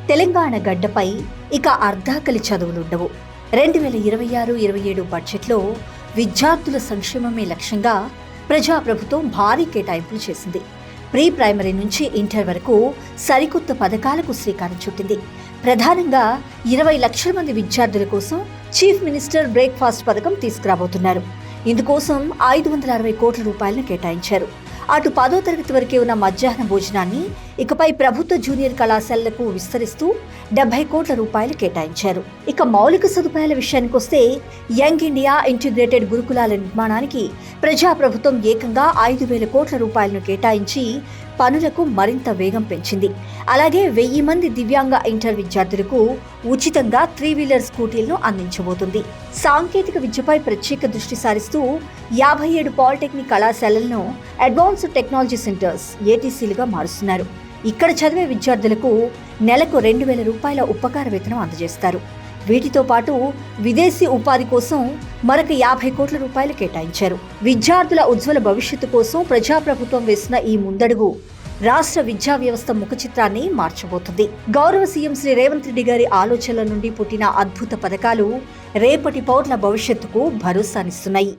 తెలంగాణ గడ్డపై ఇక అర్ధాకలి చదువులుండవు. 2026-27 బడ్జెట్లో విద్యార్థుల సంక్షేమమే లక్ష్యంగా ప్రజాప్రభుత్వం భారీ కేటాయింపులు చేసింది. ప్రీ ప్రైమరీ నుంచి ఇంటర్ వరకు సరికొత్త పథకాలకు శ్రీకారం చుట్టింది. ప్రధానంగా 20 లక్షల మంది విద్యార్థుల కోసం చీఫ్ మినిస్టర్ బ్రేక్ఫాస్ట్ పథకం తీసుకురాబోతున్నారు. ఇందుకోసం 560 కోట్ల రూపాయలను కేటాయించారు. అటు 10వ తరగతి వరకే ఉన్న మధ్యాహ్న భోజనాన్ని ఇకపై ప్రభుత్వ జూనియర్ కళాశాలలకు విస్తరిస్తూ 70 కోట్ల రూపాయలు కేటాయించారు. ఇక మౌలిక సదుపాయాల విషయానికొస్తే యంగ్ ఇండియా ఇంటిగ్రేటెడ్ గురుకులాల నిర్మాణానికి ప్రజాప్రభుత్వం ఏకంగా 5,000 కోట్ల రూపాయలను కేటాయించి పనులకు మరింత వేగం పెంచింది. అలాగే 1000 మంది దివ్యాంగ ఇంటర్ విద్యార్థులకు ఉచితంగా 3-వీలర్ స్కూటీలను అందించబోతుంది. సాంకేతిక విద్యపై ప్రత్యేక దృష్టి సారిస్తూ 57 పాలిటెక్నిక్ కళాశాలలను అడ్వాన్స్డ్ టెక్నాలజీ సెంటర్స్ ఏటీసీలుగా మారుస్తున్నారు. ఇక్కడ చదివే విద్యార్థులకు నెలకు 2,000 రూపాయల ఉపకార వేతనం అందజేస్తారు. వీటితో పాటు విదేశీ ఉపాధి కోసం మరొక 50 కోట్ల రూపాయలు కేటాయించారు. విద్యార్థుల ఉజ్వల భవిష్యత్తు కోసం ప్రజాప్రభుత్వం వేసిన ఈ ముందడుగు రాష్ట్ర విద్యా వ్యవస్థ ముఖ చిత్రాన్ని మార్చబోతుంది. గౌరవ సీఎం శ్రీ రేవంత్ రెడ్డి గారి ఆలోచనల నుండి పుట్టిన అద్భుత పథకాలు రేపటి పౌరుల భవిష్యత్తుకు భరోసానిస్తున్నాయి.